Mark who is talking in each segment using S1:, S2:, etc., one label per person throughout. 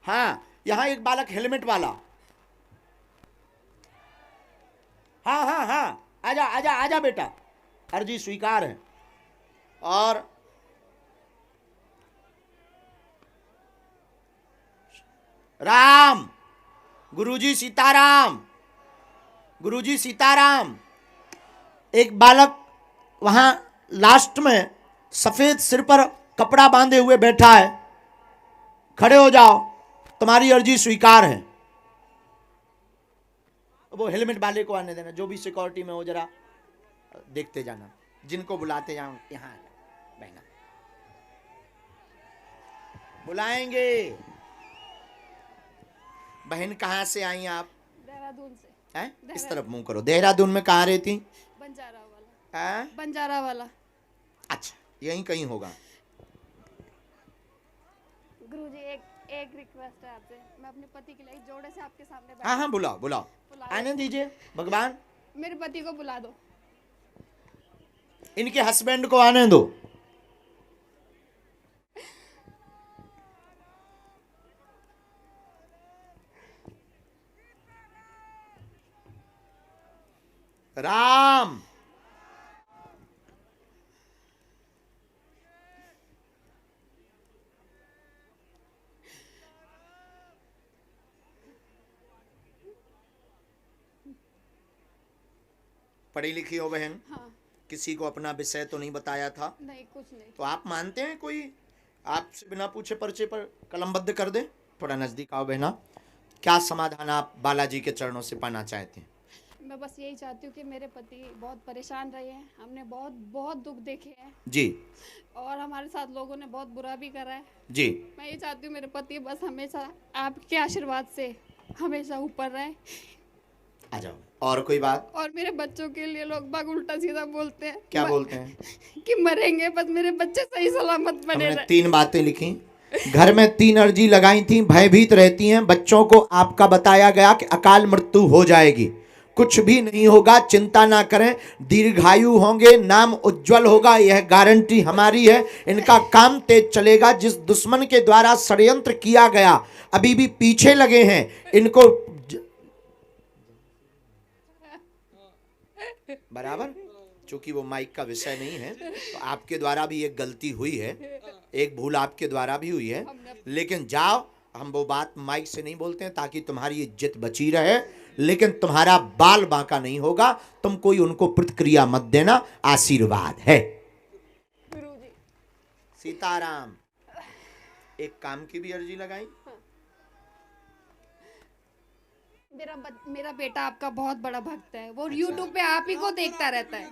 S1: हाँ, यहाँ एक बालक हेलमेट वाला। हाँ हाँ हाँ, आजा आजा आजा बेटा, अर्जी स्वीकार है। और राम, गुरुजी सीताराम, गुरुजी सीताराम। एक बालक वहां लास्ट में सफेद सिर पर कपड़ा बांधे हुए बैठा है, खड़े हो जाओ, तुम्हारी अर्जी स्वीकार है। वो हेलमेट वाले को आने देना, जो भी सिक्योरिटी में हो जरा देखते जाना, जिनको बुलाते जाओ यहाँ बहना बुलाएंगे। बहन कहाँ से आई आप?
S2: देहरादून से।
S1: हैं? इस तरफ मुंह करो। देहरादून में कहाँ रहती?
S2: बंजारा वाला।
S1: हैं?
S2: बंजारा वाला।
S1: अच्छा, यहीं कहीं होगा।
S2: गुरुजी एक रिक्वेस्ट है आपसे, मैं अपने पति के लिए एक जोड़े से आपके सामने
S1: हाँ हाँ, बुलाओ बुलाओ, आने दीजिए भगवान।
S2: मेरे पति को बुला दो।
S1: इनके हस्बैंड को आने दो। राम, पढ़ी लिखी हो बहन?
S2: हाँ।
S1: किसी को अपना विषय तो नहीं बताया था?
S2: नहीं, कुछ नहीं।
S1: तो आप मानते हैं कोई आपसे बिना पूछे पर्चे पर कलमबद्ध कर दे? थोड़ा नजदीक आओ बहना। क्या समाधान आप बालाजी के चरणों से पाना चाहते हैं?
S2: मैं बस यही चाहती हूँ कि मेरे पति बहुत परेशान रहे हैं, हमने बहुत बहुत दुख देखे हैं
S1: जी
S2: और हमारे साथ लोगों ने बहुत बुरा भी करा है
S1: जी।
S2: मैं ये चाहती हूँ मेरे पति बस हमेशा आपके आशीर्वाद से हमेशा ऊपर रहे।
S1: आ जाओ। और कोई बात?
S2: और मेरे बच्चों के लिए लोग बाग उल्टा सीधा बोलते हैं।
S1: क्या बोलते हैं?
S2: कि मरेंगे, बस मेरे बच्चे सही सलामत बने
S1: हमने
S2: रहे।
S1: 3 बातें लिखी, घर में 3 अर्जी लगाई थी। भयभीत रहती हैं, बच्चों को आपका बताया गया कि अकाल मृत्यु हो जाएगी, कुछ भी नहीं होगा, चिंता ना करें, दीर्घायु होंगे, नाम उज्जवल होगा, यह गारंटी हमारी है। इनका काम तेज चलेगा। जिस दुश्मन के द्वारा षड्यंत्र किया गया अभी भी पीछे लगे हैं, इनको बराबर, चूंकि वो माइक का विषय नहीं है तो आपके द्वारा भी एक गलती हुई है, एक भूल आपके द्वारा भी हुई है, लेकिन जाओ, हम वो बात माइक से नहीं बोलते हैं ताकि तुम्हारी इज्जत बची रहे, लेकिन तुम्हारा बाल बांका नहीं होगा। तुम कोई उनको प्रतिक्रिया मत देना, आशीर्वाद है।
S2: गुरुजी।
S1: सीताराम। एक काम की भी अर्जी लगाई।
S2: मेरा बेटा आपका बहुत बड़ा भक्त है, वो YouTube पे आप ही को देखता रहता है।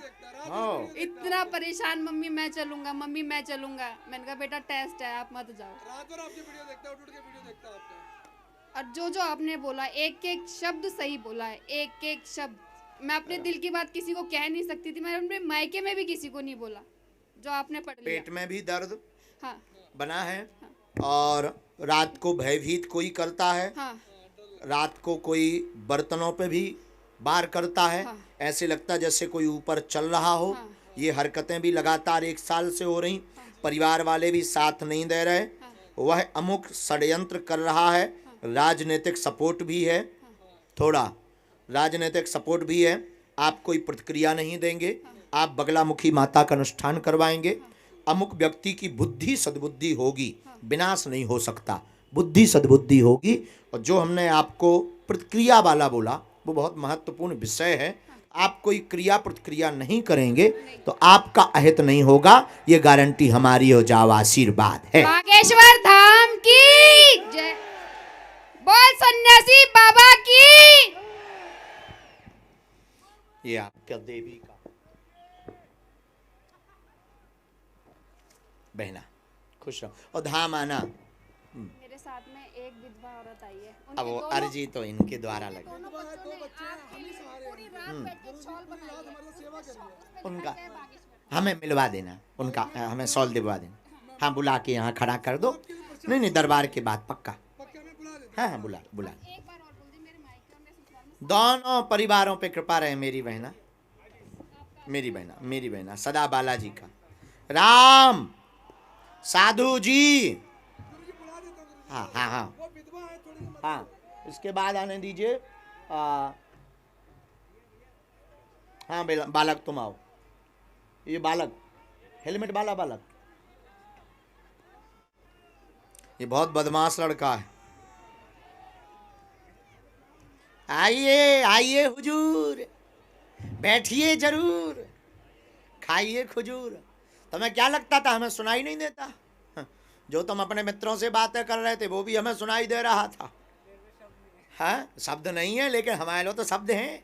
S2: इतना परेशान, मम्मी मैं चलूंगा, मम्मी मैं चलूंगा। मैंने कहा बेटा टेस्ट है, आप मत जाओ।
S3: रात भर आपकी वीडियो देखता है, उठ के वीडियो देखता है आपका।
S2: और जो जो आपने बोला, एक एक शब्द सही बोला है, एक एक शब्द। मैं अपने दिल की बात किसी को कह नहीं सकती थी, मैं अपने मायके में भी किसी को नहीं बोला जो आपने पढ़ लिया।
S1: पेट में भी दर्द
S2: हाँ
S1: बना है, और रात को भयभीत कोई करता है,
S2: हाँ
S1: रात को कोई बर्तनों पे भी वार करता है,
S2: हाँ।
S1: ऐसे लगता जैसे कोई ऊपर चल रहा हो।
S2: हाँ।
S1: ये हरकतें भी लगातार 1 साल से हो रही, परिवार वाले भी साथ नहीं दे रहे, वह अमुक षड्यंत्र कर रहा है, राजनीतिक सपोर्ट भी है, थोड़ा राजनीतिक सपोर्ट भी है। आप कोई प्रतिक्रिया नहीं देंगे, आप बगलामुखी माता का अनुष्ठान करवाएंगे। अमुक व्यक्ति की बुद्धि सद्बुद्धि होगी, विनाश नहीं हो सकता, बुद्धि सद्बुद्धि होगी। और जो हमने आपको प्रतिक्रिया वाला बोला वो बहुत महत्वपूर्ण विषय है। आप कोई क्रिया प्रतिक्रिया नहीं करेंगे तो आपका अहित नहीं होगा, ये गारंटी हमारी हो। जाओ, आशीर्वाद है।
S2: बागेश्वर धाम की जय, बोल सन्यासी बाबा की।
S1: ये आपका देवी का बहना, खुश रहो और धाम आना।
S2: मेरे साथ में एक विधवा औरत आई है।
S1: अब वो अर्जी तो इनके द्वारा लगी,
S3: दो बच्चे हैं, हम ही सहारे हैं।
S1: उनका हमें मिलवा देना, उनका हमें सॉल दिलवा देना। हाँ, बुला के यहाँ खड़ा कर दो। नहीं नहीं, दरबार के बाद पक्का।
S3: पक्का में बुला देते।
S1: हाँ हाँ, बुला बुला।
S2: एक बार और बोल दी, मेरे मायके और मेरे ससुराल में
S1: दोनों परिवारों पे कृपा रहे मेरी बहना, मेरी बहना, मेरी बहना सदा बालाजी का। राम, साधु जी।
S3: गुरुजी बुला देता हूँ गुरुजी।
S1: हाँ हाँ हाँ,
S3: वो विधवा
S1: हाँ, इसके बाद आने दीजिए। हाँ बालक तुम आओ। ये बालक, हेलमेट वाला बालक, ये बहुत बदमाश लड़का है। आइए आइए हुजूर, बैठिए जरूर, खाइए खजूर। तुम्हें क्या लगता था हमें सुनाई नहीं देता? जो तुम अपने मित्रों से बातें कर रहे थे वो भी हमें सुनाई दे रहा था। हाँ, शब्द नहीं है लेकिन हमारे लोग तो शब्द हैं।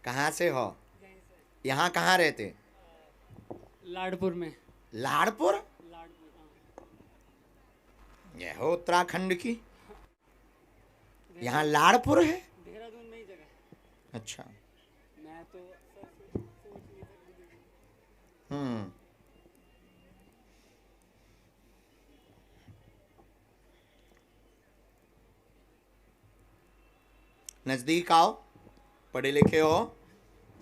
S1: कहाँ से हो? यहाँ कहाँ रहते?
S4: लाडपुर में।
S1: लाडपुर? यह हो उत्तराखंड की, यहाँ लाडपुर है?
S4: देहरादून में ही जगह।
S1: अच्छा।
S4: मैं तो सोच नहीं सकती।
S1: नजदीक आओ, पढ़े लिखे हो,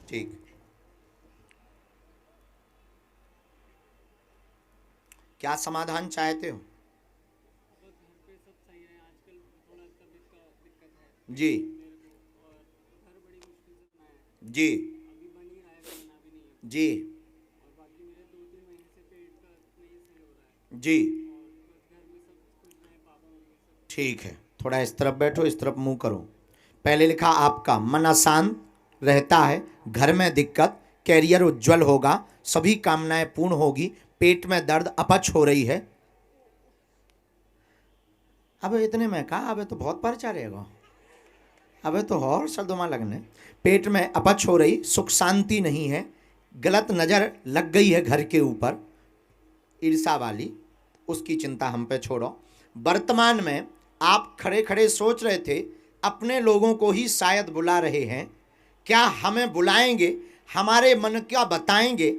S1: ठीक। क्या समाधान चाहते हो? जी जी जी जी, ठीक है। थोड़ा इस तरफ बैठो, इस तरफ मुंह करो। पहले लिखा आपका मन अशांत रहता है, घर में दिक्कत, कैरियर उज्जवल होगा, सभी कामनाएं पूर्ण होगी, पेट में दर्द, अपच हो रही है। अब इतने में कहा, अब तो बहुत पर्चा रहेगा, अब तो और सदमा लगने। पेट में अपच हो रही, सुख शांति नहीं है, गलत नजर लग गई है घर के ऊपर, ईर्षा वाली, उसकी चिंता हम पे छोड़ो। वर्तमान में आप खड़े खड़े सोच रहे थे अपने लोगों को ही शायद बुला रहे हैं, क्या हमें बुलाएंगे, हमारे मन क्या बताएंगे।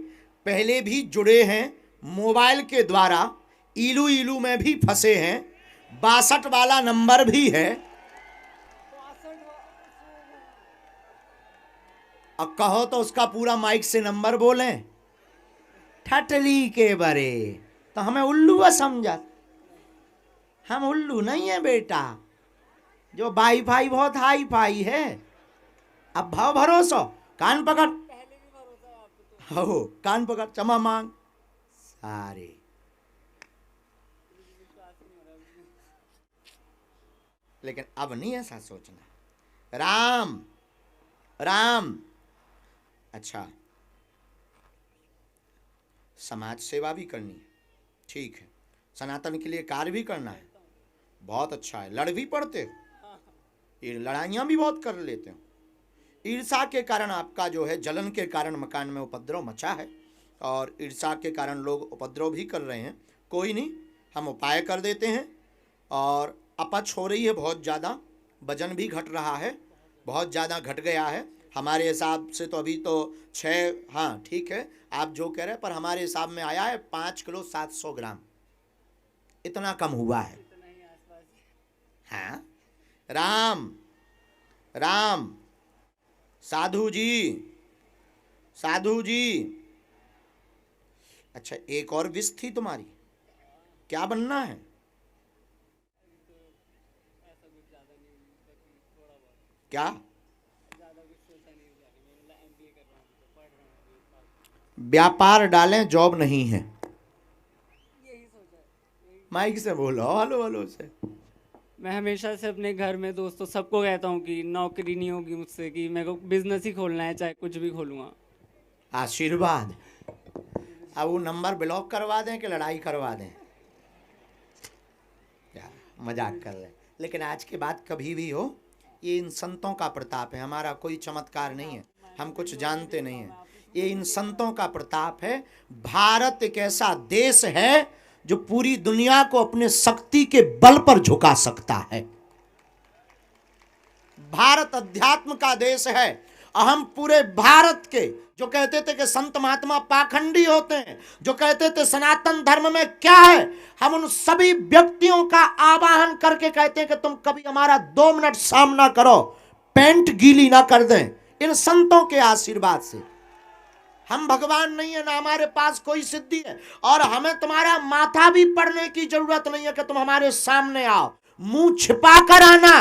S1: पहले भी जुड़े हैं मोबाइल के द्वारा, इलू इलू में भी फंसे हैं, 62 वाला नंबर भी है। अब कहो तो उसका पूरा माइक से नंबर बोलें, ठटली के बरे, तो हमें उल्लू समझा। हम उल्लू नहीं है बेटा, जो वाईफाई बहुत हाई फाई है। अब भाव भरोसा, कान पकड़, हो कान पकड़, क्षमा मांग सारे। लेकिन अब नहीं ऐसा सोचना। राम राम। अच्छा, समाज सेवा भी करनी है, ठीक है, सनातन के लिए कार्य भी करना है, बहुत अच्छा है। लड़ भी पड़ते हो, ये लड़ाइयाँ भी बहुत कर लेते हो। ईर्षा के कारण आपका जो है, जलन के कारण मकान में उपद्रव मचा है, और ईर्षा के कारण लोग उपद्रव भी कर रहे हैं। कोई नहीं, हम उपाय कर देते हैं। और अपच हो रही है बहुत ज़्यादा, वजन भी घट रहा है, बहुत ज़्यादा घट गया है हमारे हिसाब से। तो अभी तो 6, हाँ ठीक है आप जो कह रहे हैं, पर हमारे हिसाब में आया है 5 किलो 700 ग्राम, इतना कम हुआ है। हाँ, राम राम। साधु जी, साधु जी। अच्छा, एक और विश थी तुम्हारी, क्या बनना है? क्या? व्यापार डालें, जॉब नहीं है। माइक से बोलो, हेलो हेलो से।
S4: मैं हमेशा से अपने घर में दोस्तों सबको कहता हूँ कि नौकरी नहीं होगी मुझसे, कि मेरे को बिजनेस ही खोलना है, चाहे कुछ भी खोलूँगा।
S1: आशीर्वाद। अब वो नंबर ब्लॉक करवा दें कि लड़ाई करवा दें? यार मजाक कर रहे, लेकिन आज के बाद कभी भी हो, ये इन संतों का प्रताप है, हमारा कोई चमत्कार नहीं है, हम कुछ जानते नहीं हैं। ये इन संतों का प्रताप है। भारत एक ऐसा देश है जो पूरी दुनिया को अपने शक्ति के बल पर झुका सकता है। भारत अध्यात्म का देश है। हम पूरे भारत के जो कहते थे कि संत महात्मा पाखंडी होते हैं, जो कहते थे सनातन धर्म में क्या है, हम उन सभी व्यक्तियों का आवाहन करके कहते हैं कि तुम कभी हमारा 2 मिनट सामना करो, पैंट गीली ना कर दें। इन संतों के आशीर्वाद से। हम भगवान नहीं है, ना हमारे पास कोई सिद्धि है, और हमें तुम्हारा माथा भी पड़ने की जरूरत नहीं है कि तुम हमारे सामने आओ। मुंह छिपा कर आना,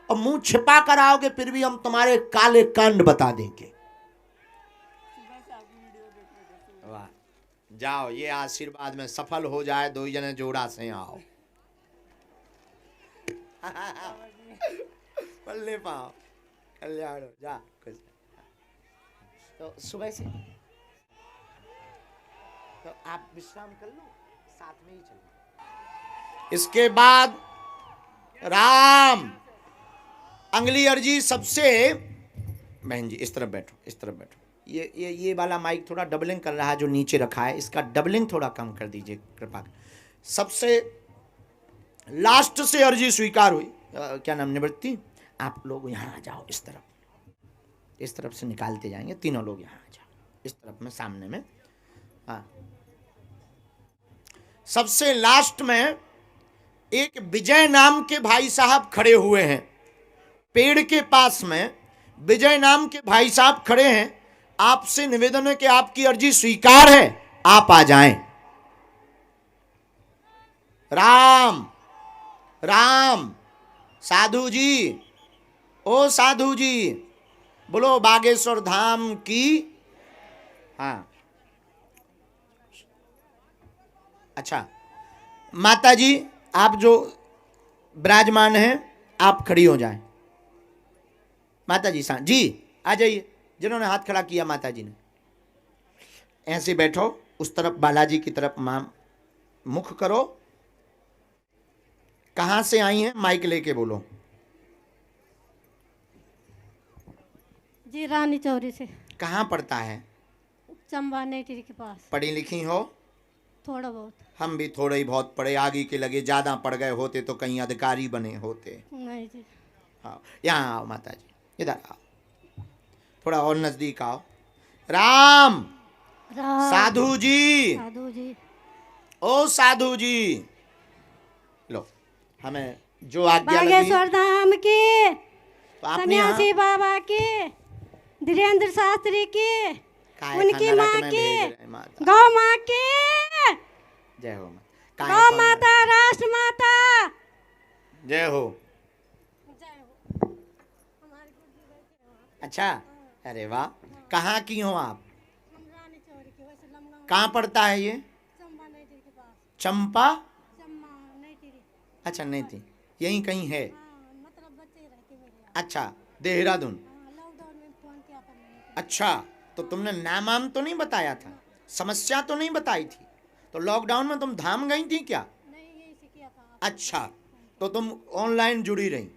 S1: और मुंह छिपा कर आओगे फिर भी हम तुम्हारे काले कांड बता देंगे। वाह, जाओ, ये आशीर्वाद में सफल हो जाए, दो जने जोड़ा से आओ। पल्ले पाओ, कल्याण हो जा कुछ। तो सुबह से तो आप विश्राम कर लो, साथ में ही चलो। इसके बाद राम अंगली अर्जी सबसे, बहन जी इस तरफ बैठो, इस तरफ बैठो। ये वाला माइक थोड़ा डबलिंग कर रहा है जो नीचे रखा है, इसका डबलिंग थोड़ा कम कर दीजिए कृपा कर। सबसे लास्ट से अर्जी स्वीकार हुई, क्या नाम, निवृत्ति, आप लोग यहाँ आ जाओ, इस तरफ से निकालते जाएंगे, तीनों लोग यहाँ आ जाओ, इस तरफ में, सामने में। हाँ, सबसे लास्ट में एक विजय नाम के भाई साहब खड़े हुए हैं, पेड़ के पास में विजय नाम के भाई साहब खड़े हैं। आपसे निवेदन है कि आपकी अर्जी स्वीकार है, आप आ जाएं। राम राम, साधु जी, ओ साधु जी, बोलो बागेश्वर धाम की। हाँ, अच्छा, माता जी आप जो विराजमान हैं आप खड़ी हो जाएं। माता जी जी आ जाइए, जिन्होंने हाथ खड़ा किया माता जी ने, ऐसे बैठो, उस तरफ बालाजी की तरफ मां मुख करो। कहां से आई हैं, माइक लेके बोलो।
S5: जी रानी चौरी से।
S1: कहाँ पड़ता है?
S5: चंबा नेटी के पास।
S1: पढ़ी लिखी हो?
S5: थोड़ा बहुत।
S1: हम भी थोड़े ही बहुत पढ़े, आगे के लगे, ज़्यादा पढ़ गए होते तो कहीं अधिकारी बने होते।
S5: नहीं जी।
S1: हाँ, यहाँ आओ माता जी, इधर आओ, थोड़ा और नज़दीक आओ। राम साधु जी,
S5: साधु जी,
S1: ओ साधु जी, लो हमें जो आज्ञा लगी।
S5: बागेश्वर धाम की,
S1: तो आपने
S5: सन्यासी बाबा की, धीरेन्द्र शास्त्री की, उनकी माँ की, गौ माँ की,
S1: जय हो,
S5: गौ माता, राष्ट्र माता,
S1: जय हो। अच्छा, अरे वाह, कहाँ की हो आप? कहाँ पड़ता है ये? चंपा, अच्छा नहीं थी, यहीं कहीं है। अच्छा, देहरादून। अच्छा, तो तुमने नाम आम तो नहीं बताया था, समस्या तो नहीं बताई थी, तो लॉकडाउन में तुम धाम गई थी क्या? अच्छा, तो तुम ऑनलाइन जुड़ी रही,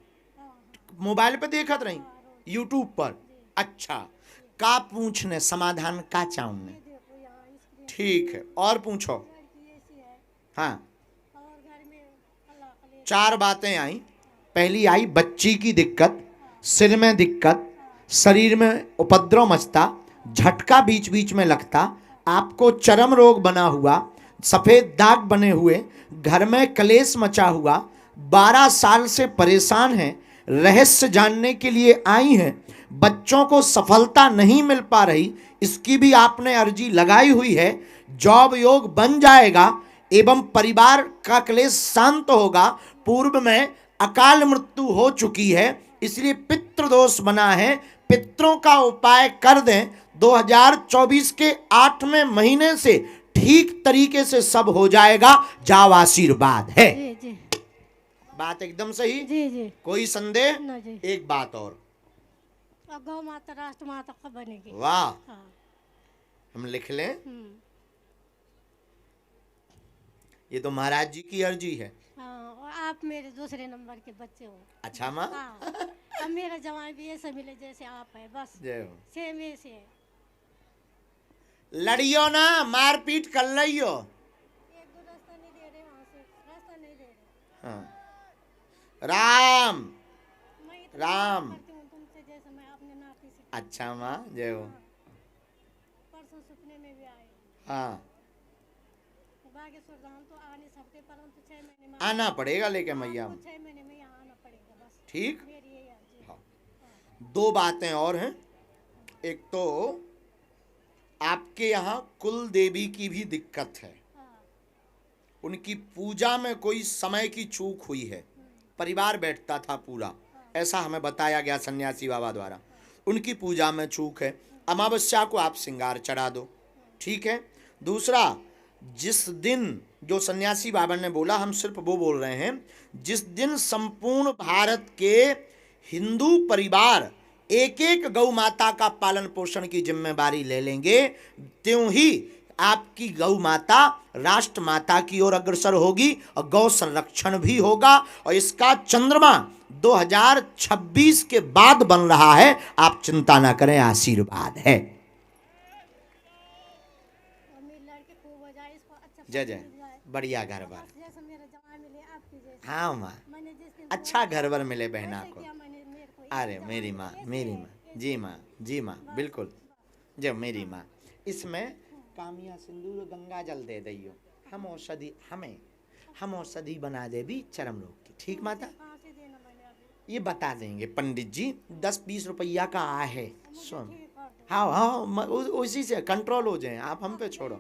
S1: मोबाइल पे देखत रही, यूट्यूब पर। अच्छा, का पूछने समाधान का चाहूने, ठीक है, और पूछो। हाँ, 4 बातें आई। पहली आई बच्ची की दिक्कत, सिर में दिक्कत, शरीर में उपद्रव मचता, झटका बीच बीच में लगता, आपको चर्म रोग बना हुआ, सफ़ेद दाग बने हुए, घर में कलेश मचा हुआ, 12 साल से परेशान हैं, रहस्य जानने के लिए आई हैं, बच्चों को सफलता नहीं मिल पा रही, इसकी भी आपने अर्जी लगाई हुई है। जॉब योग बन जाएगा एवं परिवार का क्लेश शांत होगा। पूर्व में अकाल मृत्यु हो चुकी है, इसलिए पितृदोष बना है, पितरों का उपाय कर दें। 2024 के 8वें महीने से ठीक तरीके से सब हो जाएगा। जाओ, आशीर्वाद है।
S5: जी जी,
S1: बात एकदम सही।
S5: जी जी,
S1: कोई संदेह?
S5: ना जी।
S1: एक बात और,
S5: अब गौ माता, राष्ट्र माता कब बनेगी?
S1: वाह,
S5: हाँ।
S1: हम लिख लें। ये तो महाराज जी की अर्जी है।
S5: हाँ, और आप मेरे दूसरे नंबर के बच्चे हो।
S1: अच्छा माँ,
S5: हाँ, अब मेरा जवान भी ऐसे मिले जैसे आप है, बस
S1: जय हो।
S5: सेम ऐसे है।
S1: लड़ियो ना, मारपीट कर लियो।
S5: एक दो रास्ता नहीं दे रहे, वहाँ से रास्ता नहीं दे रहे।
S1: हाँ, राम
S5: मैं इतना
S1: राम।
S5: करती हूँ तुमसे जैसे मैं अपने नाती से।
S1: अच्छा माँ, जय हो।
S5: परसों सपने में भी आए।
S1: हाँ,
S5: बागेश्वर धाम तो आ नहीं सकते, परंतु 6 महीने में
S1: आना पड़ेगा लेके मैया।
S5: 6 महीने में यहाँ आना पड़ेगा, बस
S1: ठीक।
S5: मेरी यही अर्जी है।
S1: हाँ, 2 बातें और हैं। एक तो आपके यहाँ कुल देवी की भी दिक्कत है,
S5: हाँ,
S1: उनकी पूजा में कोई समय की चूक हुई है, परिवार बैठता था पूरा, ऐसा हमें बताया गया सन्यासी बाबा द्वारा। उनकी पूजा में चूक है। अमावस्या को आप श्रृंगार चढ़ा दो, ठीक है। दूसरा, जिस दिन जो सन्यासी बाबा ने बोला, हम सिर्फ वो बोल रहे हैं, जिस दिन संपूर्ण भारत के हिंदू परिवार एक एक गौ माता का पालन पोषण की जिम्मेदारी ले लेंगे, त्यों ही आपकी गौ माता राष्ट्र माता की ओर अग्रसर होगी और गौ संरक्षण भी होगा। और इसका चंद्रमा 2026 के बाद बन रहा है, आप चिंता ना करें, आशीर्वाद है। जय जय, बढ़िया घर बार। हाँ माँ, अच्छा घर बार मिले बहना को। अरे मेरी माँ, मेरी माँ, जी माँ, जी माँ, बिल्कुल जब मेरी माँ। इसमें कामिया सिंदूर गंगा जल दे दियो, हम औषधि बना दे भी चरम रोग की, ठीक माता? ये बता देंगे पंडित जी, 10-20 रुपया का है, सुन। हाँ हाँ, उसी से कंट्रोल हो जाए, आप हम पे छोड़ो।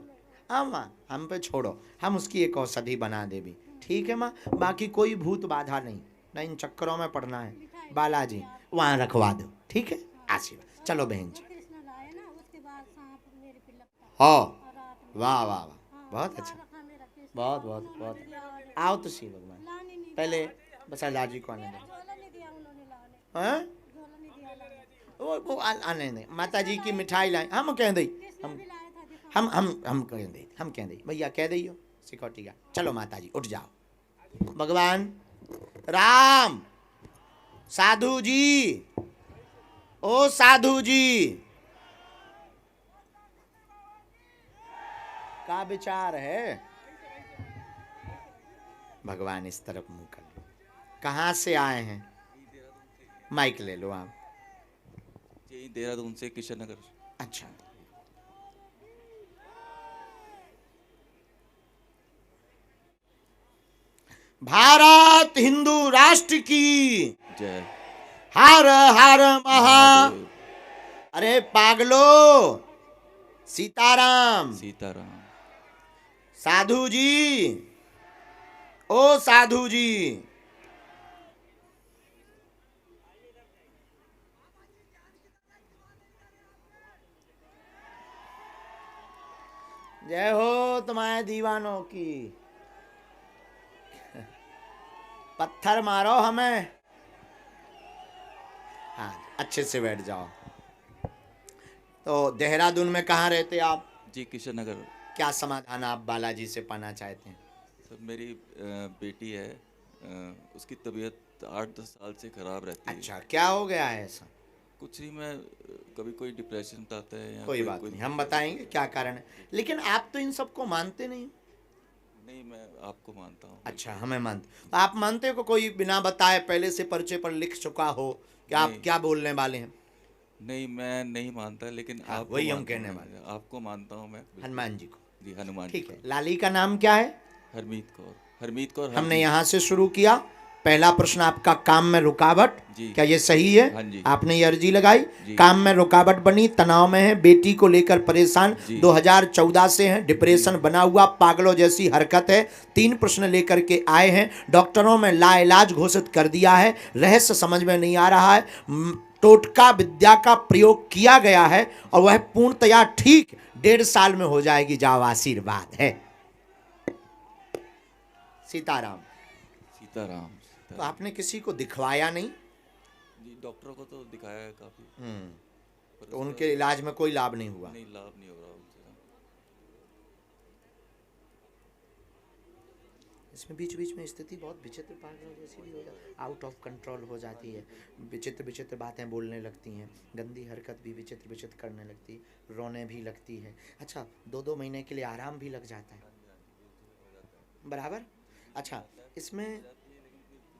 S1: हाँ माँ, हम पे छोड़ो, हम उसकी एक औषधि बना दे भी, ठीक है माँ। बाकी कोई भूत बाधा नहीं, ना इन चक्करों में पड़ना है। बालाजी वहाँ रखवा दो, ठीक है, आशीर्वाद। चलो बहन जी। हाँ, वाह वाह वाह, बहुत अच्छा, बहुत बहुत बहुत। आओ तो सी भगवान, पहले बस लाजी को आने दो। हाँ, वो आने दें, माता जी की मिठाई लाए, हम कह दें, हम कह दें भैया, कह दियो सिक्योरिटी का। चलो माता जी उठ जाओ। भगवान राम, साधु जी, ओ साधु जी, का विचार है? भगवान इस तरफ मुंह कर लो। कहाँ से आए हैं? माइक ले लो आप।
S6: यही देहरादून से, किशन नगर।
S1: अच्छा, भारत हिंदू राष्ट्र की
S6: जय।
S1: हर हर महा।
S6: महादेव।
S1: अरे पागलो, सीताराम,
S6: सीताराम।
S1: साधु जी, ओ साधु जी, जय हो तुम्हारे दीवानों की। पत्थर मारो हमें। हाँ, अच्छे से बैठ जाओ। तो देहरादून में कहाँ रहते आप?
S6: जी, किशन नगर।
S1: क्या समाधान आप बालाजी से पाना चाहते हैं?
S6: सर, मेरी बेटी है, उसकी तबीयत 8-10 साल से खराब रहती है।
S1: अच्छा, क्या हो गया है ऐसा?
S6: कुछ नहीं, मैं कभी कोई डिप्रेशन आता है या
S1: कोई बात नहीं, हम बताएंगे क्या कारण है, लेकिन आप तो इन सबको मानते नहीं।
S6: नहीं, मैं आपको मानता हूँ।
S1: अच्छा, हमें मानते। तो आप मानते हो कि कोई बिना बताए पहले से पर्चे पर लिख चुका हो कि आप क्या बोलने वाले हैं?
S6: नहीं, मैं नहीं मानता, लेकिन
S1: हाँ,
S6: आपको
S1: वही हम
S6: मानता
S1: कहने
S6: हूँ।
S1: वाले।
S6: आपको मानता हूँ मैं।
S1: हनुमान जी को।
S6: जी, हनुमान जी
S1: ठीक है।
S6: को।
S1: लाली का नाम क्या है?
S6: हरमीत कौर। हरमीत कौर।
S1: हमने यहाँ से शुरू किया। पहला प्रश्न आपका, काम में रुकावट, क्या ये सही है?
S6: हाँ जी।
S1: आपने ये अर्जी लगाई, काम में रुकावट बनी, तनाव में है, बेटी को लेकर परेशान, 2014 से है, डिप्रेशन बना हुआ, पागलों जैसी हरकत है। 3 प्रश्न लेकर के आए हैं, डॉक्टरों में लाइलाज घोषित कर दिया है, रहस्य समझ में नहीं आ रहा है, टोटका विद्या का प्रयोग किया गया है और वह पूर्णतया ठीक 1.5 साल में हो जाएगी। जाओ, आशीर्वाद है। सीताराम।
S6: सीताराम।
S1: तो आपने किसी को दिखवाया नहीं?
S6: जी, डॉक्टरों को तो दिखाया है काफी।
S1: तो उनके इलाज में कोई लाभ नहीं हुआ?
S6: नहीं, लाभ नहीं हो रहा उनसे।
S1: इसमें बीच बीच में स्थिति बहुत विचित्र पागलों जैसी भी हो जाती, आउट ऑफ कंट्रोल हो जाती है, विचित्र विचित्र बातें बोलने लगती हैं, गंदी हरकत भी विचित्र विचित्र करने लगती है, रोने भी लगती है। अच्छा, 2-2 महीने के लिए आराम भी लग जाता है, बराबर? अच्छा,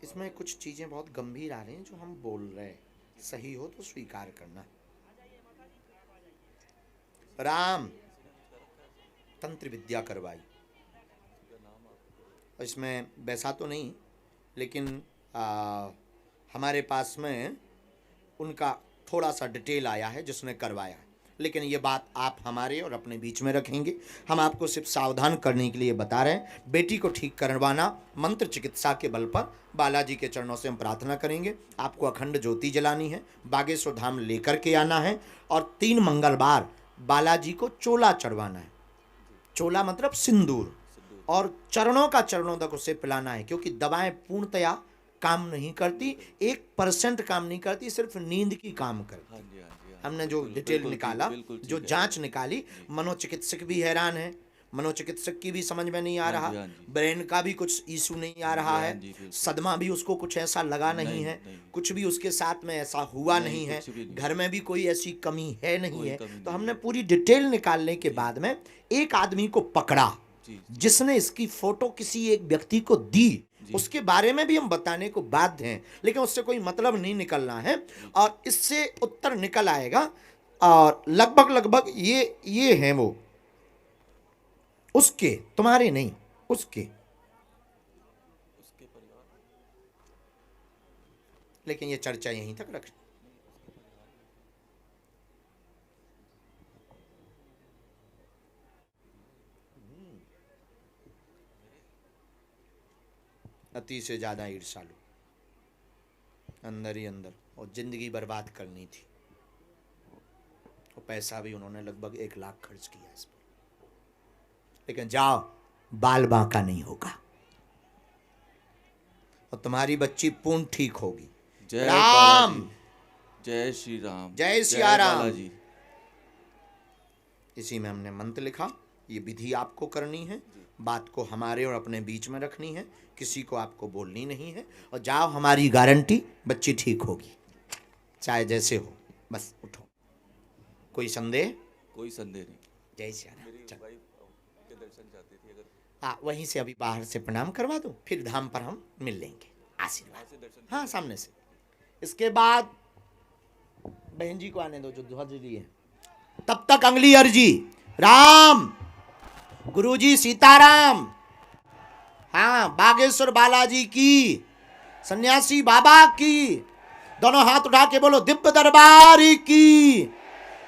S1: इसमें कुछ चीज़ें बहुत गंभीर आ रही हैं जो हम बोल रहे हैं, सही हो तो स्वीकार करना। राम, तंत्र विद्या करवाई, इसमें वैसा तो नहीं, लेकिन हमारे पास में उनका थोड़ा सा डिटेल आया है जिसने करवाया है। लेकिन ये बात आप हमारे और अपने बीच में रखेंगे। हम आपको सिर्फ सावधान करने के लिए बता रहे हैं। बेटी को ठीक करवाना मंत्र चिकित्सा के बल पर बालाजी के चरणों से हम प्रार्थना करेंगे। आपको अखंड ज्योति जलानी है, बागेश्वर धाम लेकर के आना है और 3 मंगलवार बालाजी को चोला चढ़वाना है। चोला मतलब सिंदूर, और चरणों का चरणों तक उसे पिलाना है, क्योंकि दवाएं पूर्णतया काम नहीं करती, 1% काम नहीं करती, सिर्फ नींद की काम करती।
S6: हाँ जी, हाँ जी, हाँ।
S1: हमने जो
S6: बिल्कुल,
S1: डिटेल
S6: बिल्कुल,
S1: निकाला,
S6: बिल्कुल ठीक
S1: जो
S6: है।
S1: जांच निकाली, मनोचिकित्सक भी हैरान है, मनोचिकित्सक की भी समझ में नहीं आ
S6: हाँ
S1: रहा,
S6: जी, हाँ जी।
S1: ब्रेन का भी कुछ इशू नहीं आ रहा
S6: हाँ
S1: है,
S6: जी, बिल्कुल।
S1: सदमा भी उसको कुछ ऐसा लगा नहीं
S6: नहीं,
S1: है,
S6: नहीं।
S1: कुछ भी उसके साथ में ऐसा हुआ नहीं है,
S6: कुछ भी नहीं।
S1: घर में भी कोई ऐसी कमी है नहीं
S6: कोई
S1: है।
S6: कमी
S1: तो
S6: नहीं
S1: हमने
S6: है।
S1: पूरी डिटेल निकालने के बाद में एक आदमी को पकड़ा
S6: जी,
S1: जिसने इसकी फोटो किसी एक व्यक्ति को दी। उसके बारे में भी हम बताने को बाध्य हैं, लेकिन उससे कोई मतलब नहीं निकलना है और इससे उत्तर निकल आएगा। और लगभग ये हैं वो उसके, तुम्हारे नहीं, उसके। लेकिन ये चर्चा यहीं तक रख। अति से ज्यादा ईर्ष्यालु, अंदर ही अंदर, और जिंदगी बर्बाद करनी थी। और पैसा भी उन्होंने लगभग 1 लाख खर्च किया इस पर। लेकिन जाओ, बाल बांका नहीं होगा और तुम्हारी बच्ची पूर्ण ठीक होगी।
S6: जय
S1: राम,
S6: बालाजी, जय श्री राम,
S1: जय सिया राम।
S6: बालाजी।
S1: इसी में हमने मंत्र लिखा। ये विधि आपको करनी है, बात को हमारे और अपने बीच में रखनी है, किसी को आपको बोलनी नहीं है। और जाओ, हमारी गारंटी, बच्ची ठीक होगी, चाहे जैसे हो। बस उठो। कोई संदेह?
S6: कोई संदेह नहीं।
S1: जय सिया राम।
S6: मेरी
S1: चल।
S6: वाइफ के दर्शन चाहती थी, अगर
S1: वहीं से अभी बाहर से प्रणाम करवा दो, फिर धाम पर हम मिल लेंगे। आशीर्वाद। हाँ, सामने से। इसके बाद बहन जी को आने दो जो ध्वज ली है। तब तक अगली अर्जी। राम, गुरुजी सीताराम। हाँ, बागेश्वर बालाजी की, सन्यासी बाबा की। दोनों हाथ उठा के बोलो, दिव्य दरबार की।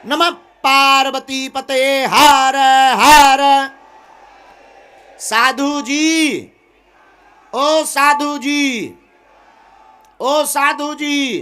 S1: नमः पार्वती पते हर हर। साधु जी, ओ साधु जी, ओ साधु जी,